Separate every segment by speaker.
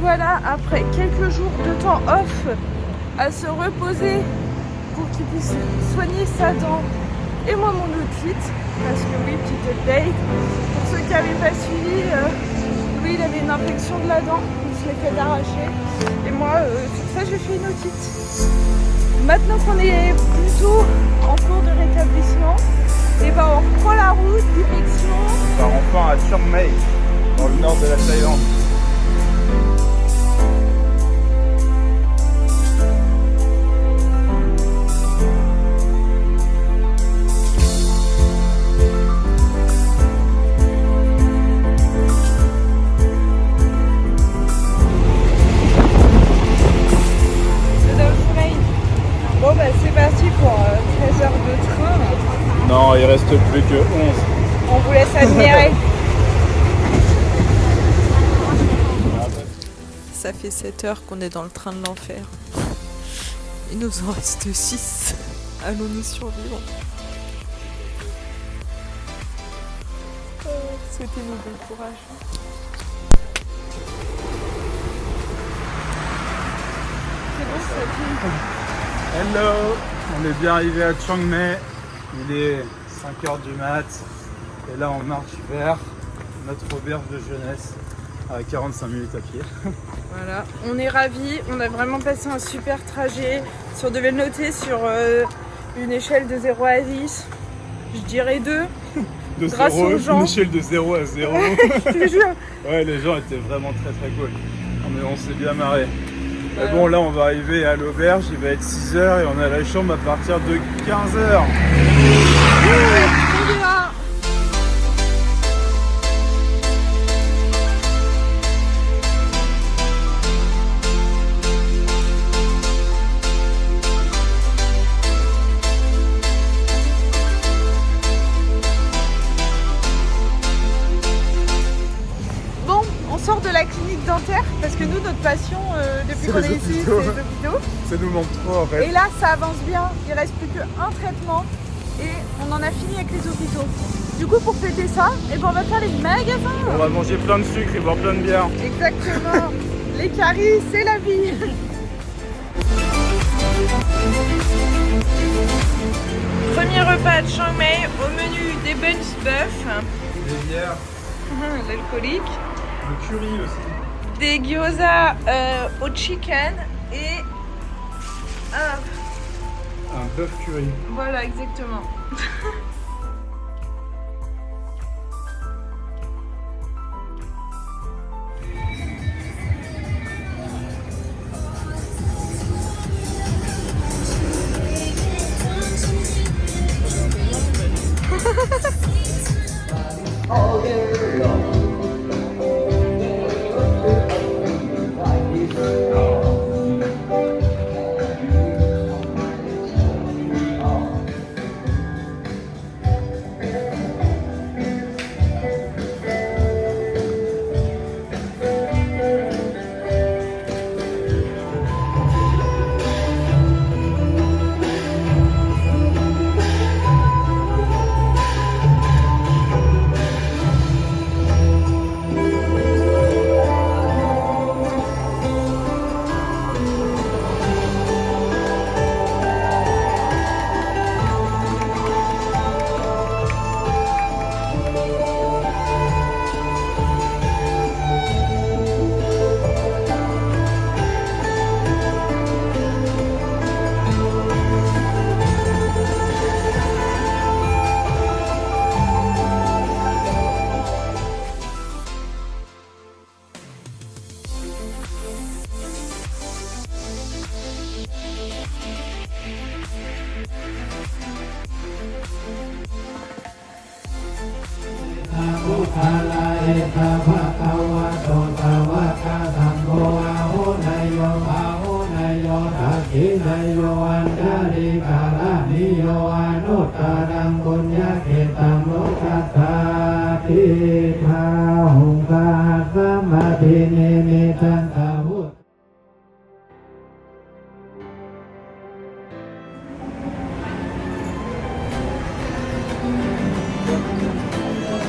Speaker 1: voilà, après quelques jours de temps off, à se reposer pour qu'il puisse soigner sa dent et moi mon outfit, parce que oui, petite update, pour ceux qui n'avaient pas suivi, lui il avait une infection de la dent, il se l'est fait d'arracher, et moi sur ça j'ai fait une otite. Maintenant qu'on est plutôt en cours de rétablissement, et ben on reprend la route, direction...
Speaker 2: On part enfin à Chiang Mai, dans le nord de la Thaïlande.
Speaker 1: Bon bah c'est parti pour 13 heures de train.
Speaker 2: Non, il reste plus que 11.
Speaker 1: On vous laisse admirer. Ça fait 7 heures qu'on est dans le train de l'enfer. Il nous en reste 6. Allons-nous survivre? Souhaitez-nous bon courage. C'est bon, ça fait...
Speaker 2: Hello, on est bien arrivé à Chiang Mai, il est 5h du mat et là on marche vers notre auberge de jeunesse à 45 minutes à pied.
Speaker 1: Voilà, on est ravis, on a vraiment passé un super trajet. Si on devait le noter sur une échelle de 0 à 10, je dirais 2.
Speaker 2: De
Speaker 1: Grâce
Speaker 2: 0,
Speaker 1: aux gens.
Speaker 2: une échelle de 0 à 0.
Speaker 1: Je te jure.
Speaker 2: Ouais, les gens étaient vraiment très très cool. On s'est bien marré. Mais
Speaker 1: Voilà.
Speaker 2: bon, là on va arriver à l'auberge, il va être 6h et on a la chambre à partir de 15h.
Speaker 1: On verra. Bon, on sort de la clinique dentaire parce que nous, notre passion depuis
Speaker 2: C'est
Speaker 1: qu'on
Speaker 2: les
Speaker 1: est ici, c'est
Speaker 2: hôpitaux.
Speaker 1: les hôpitaux.
Speaker 2: Ça nous manque trop en fait.
Speaker 1: Et là, ça avance bien. Il reste plus qu'un traitement et on en a fini avec les hôpitaux. Du coup, pour fêter ça, eh ben, on va faire les magasins.
Speaker 2: On va manger plein de sucre et boire plein de bière.
Speaker 1: Exactement. Les caries, c'est la vie. Premier repas de Chiang Mai, au menu des buns bœuf,
Speaker 2: Des bières,
Speaker 1: l'alcoolique,
Speaker 2: le curry aussi.
Speaker 1: des gyoza au chicken et
Speaker 2: Un bœuf curry.
Speaker 1: voilà exactement.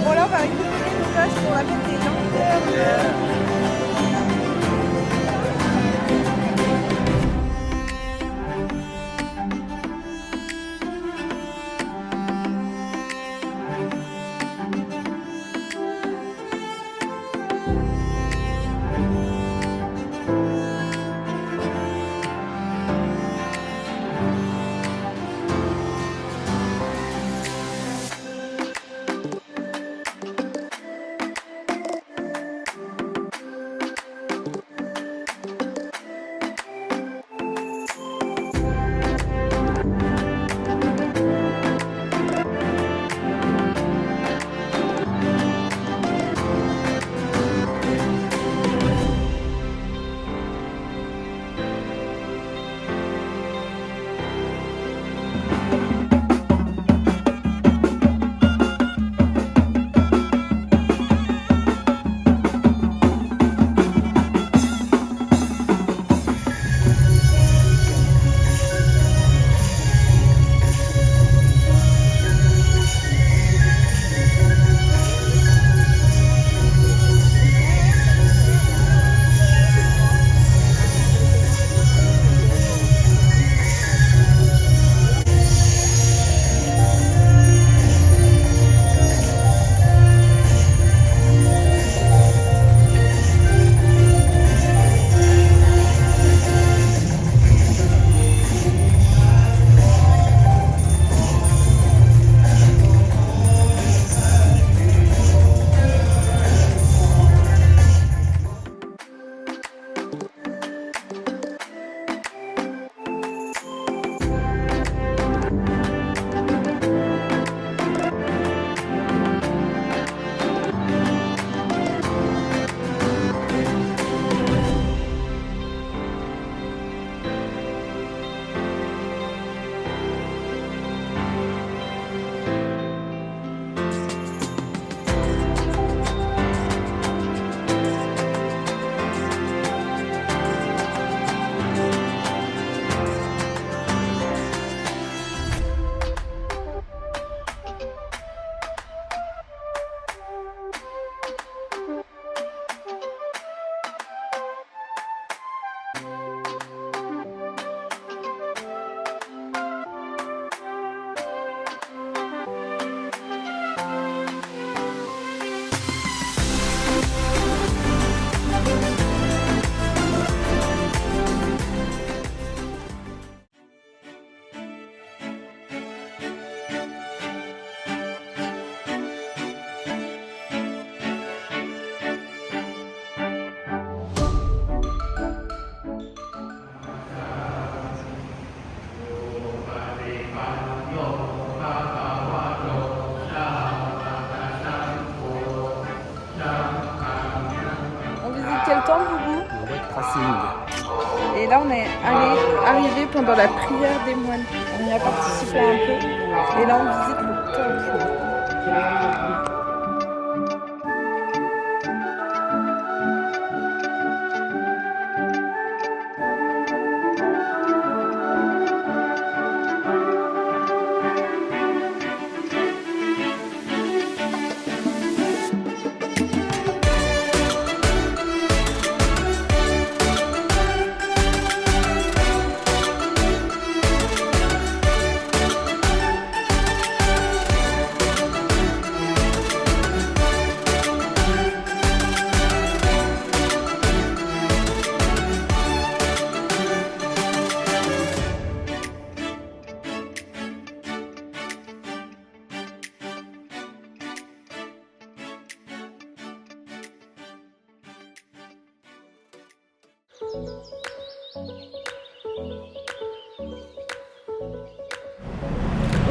Speaker 1: Bon là on va récupérer nos places pour la fête des lenteurs.
Speaker 2: Racing.
Speaker 1: Et là, on est arrivé pendant la prière des moines. On y a participé un peu. Et là, on visite le temple.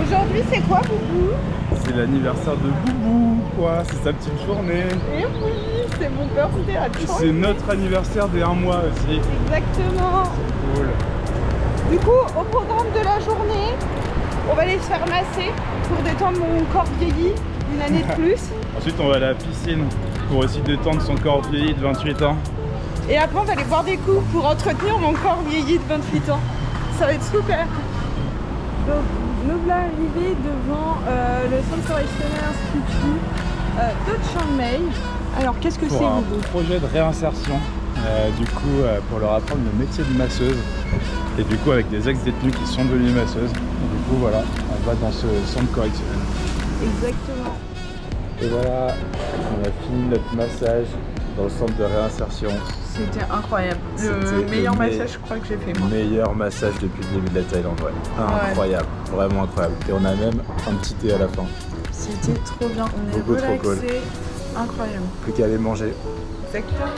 Speaker 1: Aujourd'hui, c'est quoi, Boubou?
Speaker 2: C'est l'anniversaire de Boubou, quoi. C'est sa petite journée.
Speaker 1: Et oui, c'est mon birthday à Chang.
Speaker 2: C'est notre anniversaire des 1 mois aussi.
Speaker 1: Exactement.
Speaker 2: Cool.
Speaker 1: Du coup, au programme de la journée, on va aller se faire masser pour détendre mon corps vieilli d'une année de plus.
Speaker 2: Ensuite, on va à la piscine pour aussi détendre son corps vieilli de 28 ans.
Speaker 1: Et après, on va aller boire des coups pour entretenir mon corps vieilli de 28 ans. Ça va être super. Donc, nous voilà arrivés devant le Centre Correctionnel Institut de Chiang Mai. Alors, qu'est-ce que c'est,
Speaker 2: Pour un
Speaker 1: Boubou?
Speaker 2: projet de réinsertion, pour leur apprendre le métier de masseuse. Et du coup, avec des ex-détenus qui sont devenus masseuses. Et du coup, voilà, on va dans ce centre correctionnel.
Speaker 1: Exactement.
Speaker 2: Et voilà, on a fini notre massage dans le centre de réinsertion.
Speaker 1: C'était incroyable.
Speaker 2: C'était
Speaker 1: Le meilleur
Speaker 2: le
Speaker 1: massage, je crois que j'ai fait, moi.
Speaker 2: Meilleur massage depuis le début de la Thaïlande, ouais. Incroyable, vraiment incroyable. Et on a même un petit thé à la fin.
Speaker 1: C'était trop bien. On est
Speaker 2: Beaucoup trop
Speaker 1: relaxés.
Speaker 2: cool.
Speaker 1: Incroyable.
Speaker 2: Plus qu'à aller manger.
Speaker 1: Exactement.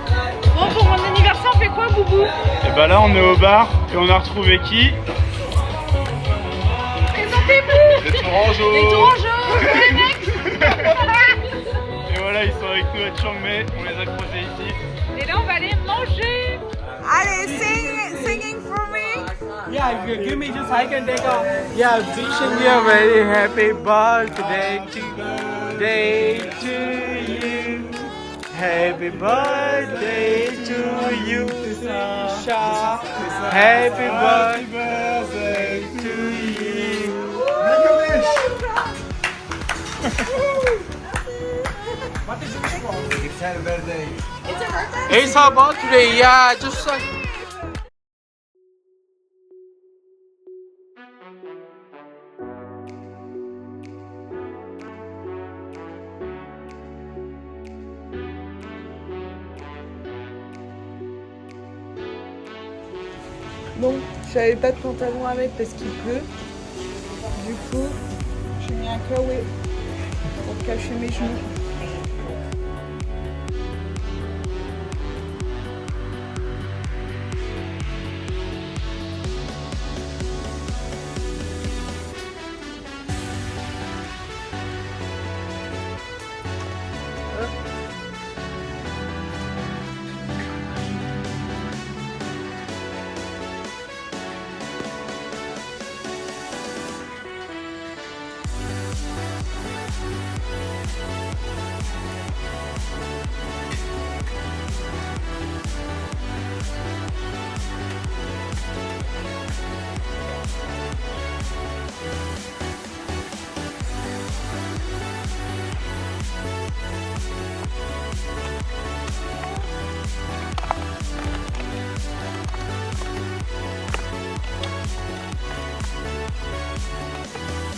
Speaker 1: Bon, pour mon anniversaire, on fait quoi, Boubou?
Speaker 2: Et bah là, on est au bar et on a retrouvé qui?
Speaker 1: Présentez-vous!
Speaker 2: Les Tourangeaux.
Speaker 1: Les Tourangeaux, les mecs.
Speaker 2: Et voilà, ils sont avec nous à Chiang Mai, on les a croisés ici.
Speaker 1: Et là, on va aller manger. Allez, singing for me.
Speaker 3: Yeah, if you give me just I can take off. Yeah, wishing you a very happy birthday to you. Happy birthday to you, Tisha. Happy birthday to you. What is your wish for? It's her birthday.
Speaker 1: It's a birthday?
Speaker 3: It's her birthday, yeah, just like.
Speaker 1: Bon, j'avais pas de pantalon avec parce qu'il pleut. Du coup, j'ai mis un kawaii pour cacher mes genoux.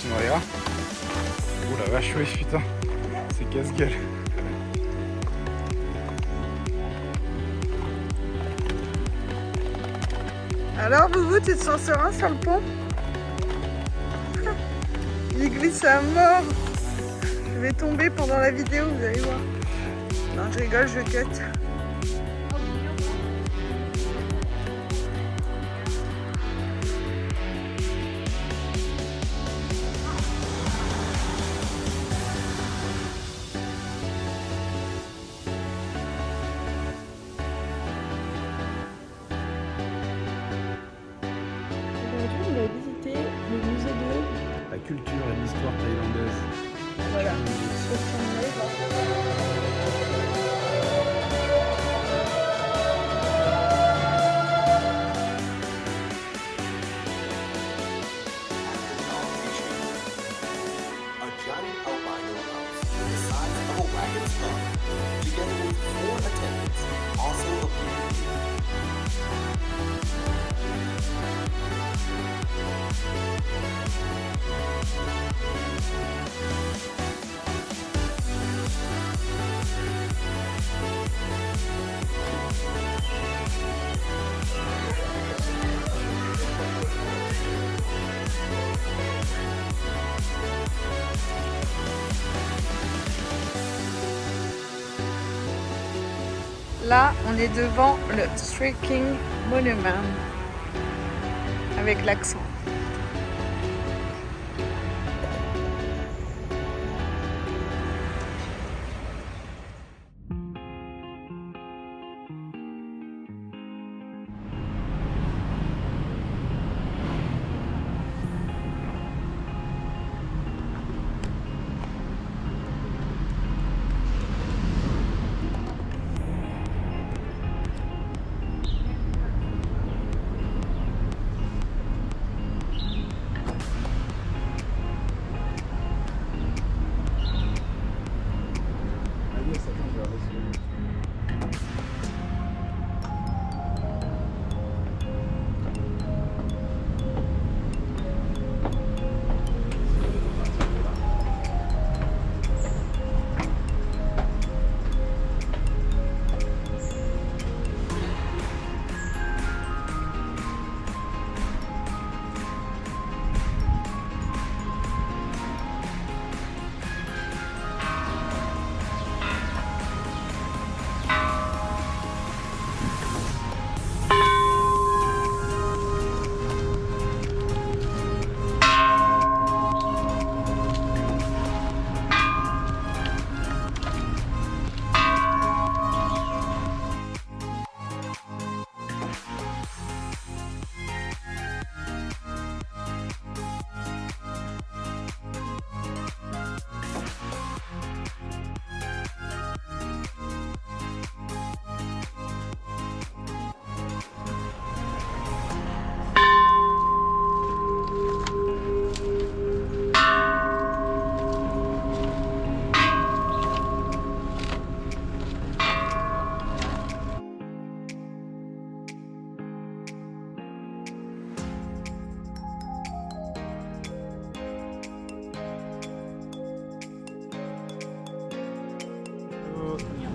Speaker 2: Tu me regardes? Oh la vache, oui, putain, c'est casse-gueule.
Speaker 1: Alors, Boubou, tu te sens serein sur le pont? Il glisse à mort. Je vais tomber pendant la vidéo, vous allez voir. Non, je rigole, je cut.
Speaker 2: culture et l'histoire thaïlandaise.
Speaker 1: Voilà. Sur Chiang Mai,
Speaker 4: A giant albino mouse the size of a wagon star, together with 4 attendants, also appeared here.
Speaker 1: là, on est devant le Street King Monument avec l'accent.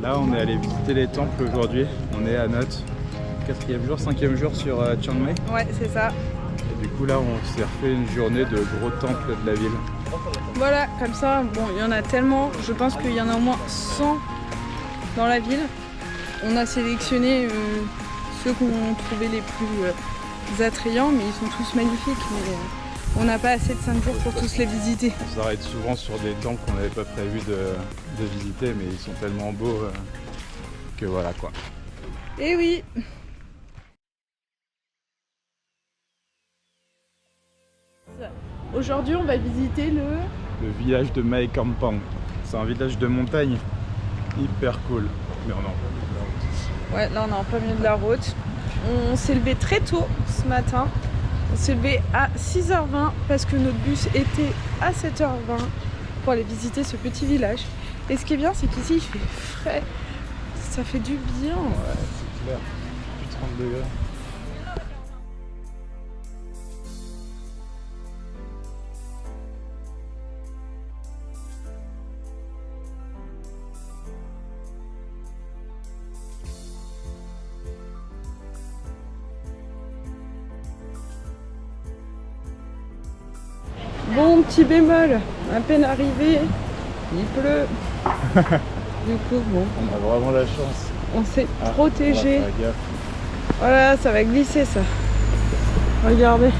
Speaker 2: Là, on est allé visiter les temples aujourd'hui. On est à notre 4e jour, 5e jour sur Chiang Mai.
Speaker 1: Ouais, c'est ça.
Speaker 2: Et du coup, là, on s'est refait une journée de gros temples de la ville.
Speaker 1: Voilà, comme ça, bon, il y en a tellement. Je pense qu'il y en a au moins 100 dans la ville. On a sélectionné ceux qu'on trouvait les plus attrayants, mais ils sont tous magnifiques. Mais on n'a pas assez de 5 jours pour tous les visiter.
Speaker 2: On s'arrête souvent sur des temples qu'on n'avait pas prévu de visiter, mais ils sont tellement beaux que voilà quoi.
Speaker 1: Eh oui! Aujourd'hui, on va visiter
Speaker 2: Le village de Mae Kampong. C'est un village de montagne hyper cool. Mais on est en plein milieu de la route.
Speaker 1: Ouais, là on est en plein milieu de la route. On s'est levé très tôt ce matin. On s'est levé à 6h20 parce que notre bus était à 7h20 pour aller visiter ce petit village. Et ce qui est bien, c'est qu'ici il fait frais. Ça fait du bien.
Speaker 2: Ouais, c'est clair. Plus de 30 degrés.
Speaker 1: Bon, petit bémol, à peine arrivé, il pleut. Du coup, bon,
Speaker 2: On a vraiment la chance.
Speaker 1: on s'est
Speaker 2: Ah,
Speaker 1: protégé.
Speaker 2: on va faire gaffe.
Speaker 1: Voilà, ça va glisser ça. Regardez.